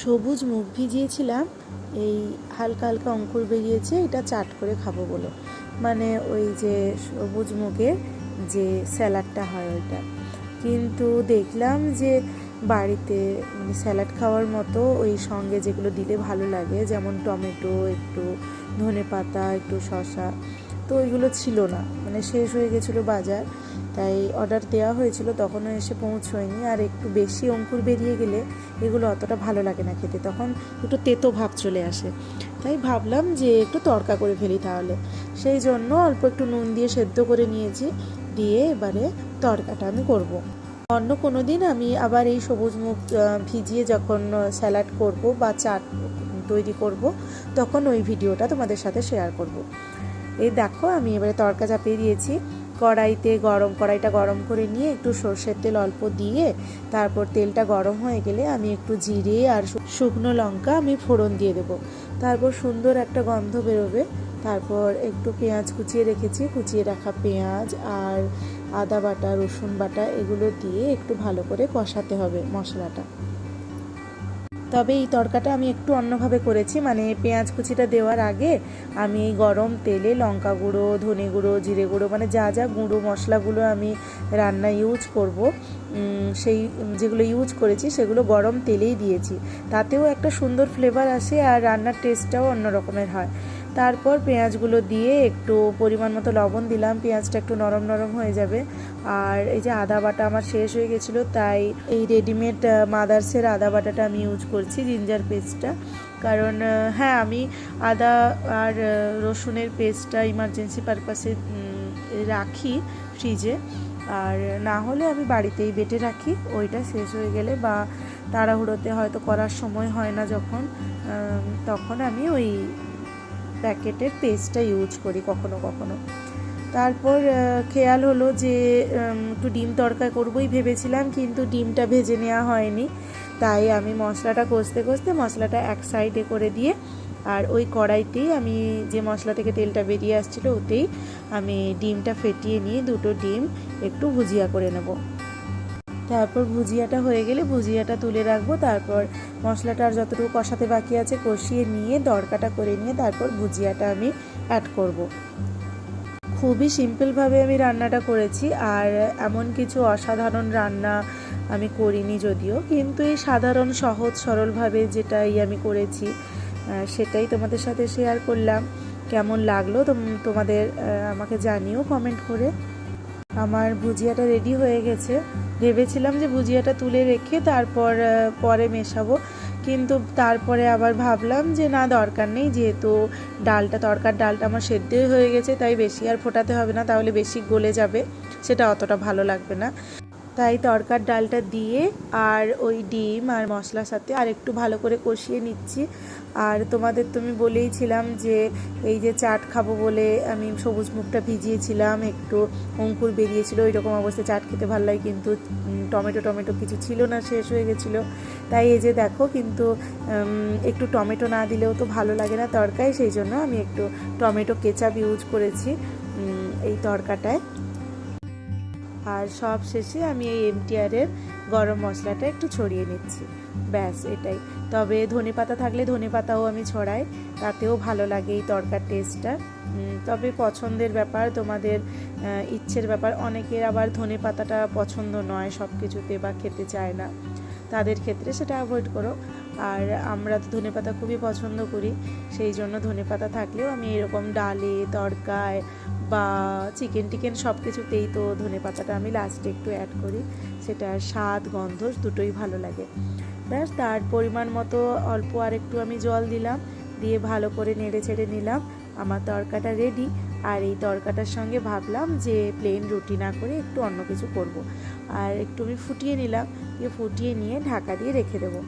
সবুজ মুগ ভিজিয়েছিলাম, এই হালকা হালকা অঙ্কুর বেরিয়েছে, এটা চাট করে খাবো বলে, মানে ওই যে সবুজ মুগের যে স্যালাডটা হয় ওইটা। কিন্তু দেখলাম যে বাড়িতে মানে স্যালাড খাওয়ার মতো ওই সঙ্গে যেগুলো দিলে ভালো লাগে, যেমন টমেটো, একটু ধনেপাতা, একটু শসা, তো ওইগুলো ছিল না, মানে শেষ হয়ে গেছিলো বাজার। তাই অর্ডার দেওয়া হয়েছিল, তখনও এসে পৌঁছয়নি। আর একটু বেশি অঙ্কুর বেরিয়ে গেলে এগুলো অতটা ভালো লাগে না খেতে, তখন একটু তেতো ভাব চলে আসে। তাই ভাবলাম যে একটু তড়কা করে ফেলি তাহলে, সেই জন্য অল্প একটু নুন দিয়ে সেদ্ধ করে নিয়েছি, দিয়ে এবারে তড়কাটা আমি করব। অন্য কোনো দিন আমি আবার এই সবুজ মুগ ভিজিয়ে যখন স্যালাড করব বা চাট তৈরি করব, তখন ওই ভিডিওটা তোমাদের সাথে শেয়ার করব। এই দেখো আমি এবারে তড়কা চাপিয়ে দিয়েছি। কড়াইটা গরম করে নিয়ে একটু সর্ষের তেল অল্প দিয়ে, তারপর তেলটা গরম হয়ে গেলে আমি একটু জিরে আর শুকনো লঙ্কা আমি ফোড়ন দিয়ে দেবো। তারপর সুন্দর একটা গন্ধ বেরোবে। তারপর একটু পেঁয়াজ কুচিয়ে রাখা পেঁয়াজ আর আদা বাটা, রসুন বাটা এগুলো দিয়ে একটু ভালো করে কষাতে হবে মশলাটা। তবে এই তড়কাটা আমি একটু অন্যভাবে করেছি, মানে পেঁয়াজ কুচিটা দেওয়ার আগে আমি এই গরম তেলে লঙ্কা গুঁড়ো, ধনে গুঁড়ো, জিরে গুঁড়ো, মানে যা যা গুঁড়ো মশলাগুলো আমি রান্না ইউজ করব, সেই যেগুলো ইউজ করেছি সেগুলো গরম তেলেই দিয়েছি। তাতেও একটা সুন্দর ফ্লেভার আসে আর রান্নার টেস্টটাও অন্য রকমের হয়। তারপর পেঁয়াজগুলো দিয়ে একটু পরিমাণ মতো লবণ দিলাম, পেঁয়াজটা একটু নরম নরম হয়ে যাবে। আর এই যে আদা বাটা আমার শেষ হয়ে গেছিলো, তাই এই রেডিমেড মাদার্সের আদা বাটাটা আমি ইউজ করছি, জিঞ্জার পেস্টটা। কারণ হ্যাঁ, আমি আদা আর রসুনের পেস্টটা ইমার্জেন্সি পারপাসে রাখি ফ্রিজে, আর না হলে আমি বাড়িতেই বেটে রাখি। ওইটা শেষ হয়ে গেলে বা তাড়াহুড়োতে হয়তো করার সময় হয় না যখন, তখন আমি ওই প্যাকেটের পেস্টটা ইউজ করি কখনো কখনো। তারপর খেয়াল হলো যে একটু ডিম তড়কা করবই ভেবেছিলাম, কিন্তু ডিমটা ভেজে নেওয়া হয়নি। তাই আমি মশলাটা কষতে কষতে মশলাটা এক সাইডে করে দিয়ে, আর ওই কড়াইতেই আমি যে মশলা থেকে তেলটা বেরিয়ে আসছিলো ওতেই আমি ডিমটা ফেটিয়ে নিয়ে দুটো ডিম একটু ভুজিয়া করে নেব। তারপর ভুজিয়াটা হয়ে গেলে ভুজিয়াটা তুলে রাখবো। তারপর মশলাটা আর যতটুকু কষাতে বাকি আছে কষিয়ে নিয়ে তড়কাটা করে নিয়ে তারপর ভুজিয়াটা আমি অ্যাড করব। খুবই সিম্পলভাবে আমি রান্নাটা করেছি, আর এমন কিছু অসাধারণ রান্না আমি করিনি যদিও, কিন্তু এই সাধারণ সহজ সরলভাবে যেটাই আমি করেছি সেটাই তোমাদের সাথে শেয়ার করলাম। কেমন লাগলো তোমাদের আমাকে জানিও কমেন্ট করে। আমার ভুজিয়াটা রেডি হয়ে গেছে। ভেবেছিলাম যে ভুজিয়াটা তুলে রেখে তারপর পরে মেশাবো, কিন্তু তারপরে আবার ভাবলাম যে না, দরকার নেই, যেহেতু তড়কার ডালটা আমার সেদ্ধই হয়ে গেছে, তাই বেশি আর ফোটাতে হবে না, তাহলে বেশি গলে যাবে, সেটা অতটা ভালো লাগবে না। তাই তড়কার ডালটা দিয়ে আর ওই ডিম আর মশলার সাথে আর একটু ভালো করে কষিয়ে নিচ্ছি। আর তোমাদের তুমি বলেইছিলাম যে এই যে চাট খাবো বলে আমি সবুজ মুগটা ভিজিয়েছিলাম, একটু অঙ্কুর বেরিয়েছিল, ওই রকম অবস্থায় চাট খেতে ভালো লাগে, কিন্তু টমেটো কিছু ছিল না, শেষ হয়ে গেছিলো। তাই এই যে দেখো, কিন্তু একটু টমেটো না দিলেও তো ভালো লাগে না তড়কায়, সেই জন্য আমি একটু টমেটো কেচাপ ইউজ করেছি এই তড়কাটায়। আর সব শেষে আমি এই এমটিআরের গরম মশলাটা একটু ছড়িয়ে নিচ্ছি, ব্যাস এটাই। তবে ধনেপাতা থাকলে ধনেপাতাও আমি ছড়াই, তাতেও ভালো লাগে এই তড়কার টেস্টটা। তবে পছন্দের ব্যাপার, তোমাদের ইচ্ছের ব্যাপার। অনেকের আবার ধনেপাতাটা পছন্দ নয় সব কিছুতে বা খেতে চায় না, তাদের ক্ষেত্রে সেটা অ্যাভয়েড করো। আর আমরা তো ধনেপাতা খুবই পছন্দ করি, সেই জন্য ধনেপাতা থাকলেও আমি এরকম ডালে, তড়কায় বা চিকেন সব কিছুতেই তো ধনেপাতাটা আমি লাস্টে একটু অ্যাড করি, সেটা স্বাদ গন্ধ দুটোই ভালো লাগে। ব্যাস, তার পরিমাণ মতো অল্প আর একটু আমি জল দিলাম, দিয়ে ভালো করে নেড়ে ছেড়ে নিলাম। আমার তড়কাটা রেডি। আর এই তড়কাটার সঙ্গে ভাবলাম যে প্লেন রুটি না করে একটু অন্য কিছু করব। আর একটু আমি ফুটিয়ে নিলাম, ফুটিয়ে নিয়ে ঢাকা দিয়ে রেখে দেবো।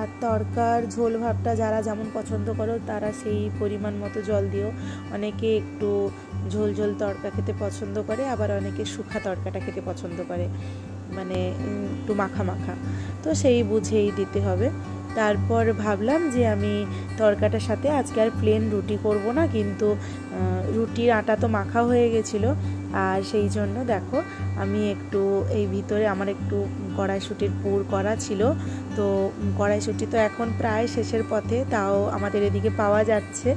আর তড়কার ঝোল ভাবটা যারা যেমন পছন্দ করো তারা সেই পরিমাণ মতো জল দিও। অনেকে একটু ঝোল ঝোল তড়কা খেতে পছন্দ করে, আবার অনেকে শুকনা তড়কাটা খেতে পছন্দ করে, মানে একটু মাখা মাখা, তো সেই বুঝেই দিতে হবে। তারপর ভাবলাম যে আমি তড়কাটার সাথে আজকে আর প্লেন রুটি করব না, কিন্তু রুটির আটা তো মাখা হয়ে গেছিলো, আর সেই জন্য দেখো আমি একটু এই ভিতরে আমার একটু কড়াইশুঁটির পুর করা ছিল। তো কড়াইশুঁটি তো এখন প্রায় শেষের পথে, তাও আমাদের এদিকে পাওয়া যাচ্ছে।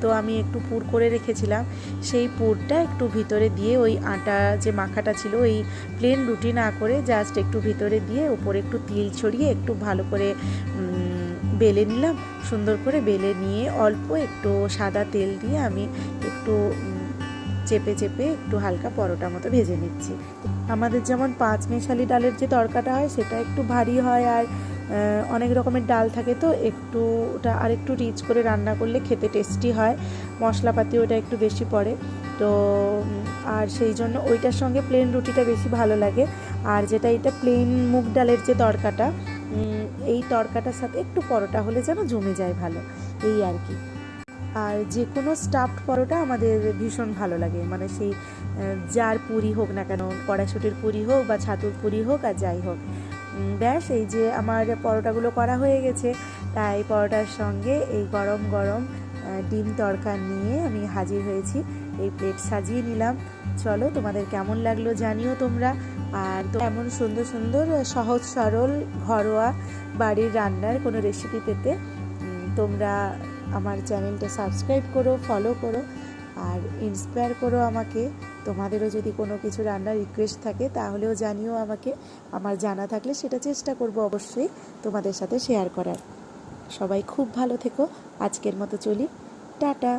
তো আমি একটু পুর করে রেখেছিলাম, সেই পুরটা একটু ভিতরে দিয়ে ওই আটা যে মাখাটা ছিল ওই প্লেন রুটি না করে জাস্ট একটু ভিতরে দিয়ে উপরে একটু তিল ছড়িয়ে একটু ভালো করে বেলে নিলাম। সুন্দর করে বেলে নিয়ে অল্প একটু সাদা তেল দিয়ে আমি একটু চেপে চেপে একটু হালকা পরোটা মতো ভেজে নিচ্ছি। আমাদের যেমন পাঁচমেশালি ডালের যে তরকাটা হয় সেটা একটু ভারী হয়, আর অনেক রকমের ডাল থাকে, তো একটু ওটা আর একটু রিচ করে রান্না করলে খেতে টেস্টি হয়, মশলাপাতি ওটা একটু বেশি পড়ে। তো আর সেই জন্য ওইটার সঙ্গে প্লেন রুটিটা বেশি ভালো লাগে। আর যেটা এটা প্লেন মুগ ডালের যে তরকাটা, এই তরকাটার সাথে একটু পরোটা হলে যেন জমে যায় ভালো, এই আর কি। আর যে কোনো স্টাফড পরোটা আমাদের ভীষণ ভালো লাগে, মানে সেই যার পুরি হোক না কেন, কড়াইশুঁটির পুরি হোক বা ছাতুর পুরি হোক আর যাই হোক। ব্যাস এই যে আমার পরোটাগুলো করা হয়ে গেছে, তাই পরোটার সঙ্গে এই গরম গরম ডিম তড়কা নিয়ে আমি হাজির হয়েছি, এই প্লেট সাজিয়ে নিলাম। চলো তোমাদের কেমন লাগলো জানিও তোমরা। আর তো এমন সুন্দর সুন্দর সহজ সরল ঘরোয়া বাড়ির রান্নার কোনো রেসিপি পেতে তোমরা আমার চ্যানেলটা সাবস্ক্রাইব করো, ফলো করো, আর ইন্সপায়ার করো আমাকে। তোমাদেরও যদি কোনো কিছু রান্নার রিকোয়েস্ট থাকে তাহলেও জানিও আমাকে, আমার জানা থাকলে সেটা চেষ্টা করব অবশ্যই তোমাদের সাথে শেয়ার করার। সবাই খুব ভালো থেকো, আজকের মতো চলি, টাটা।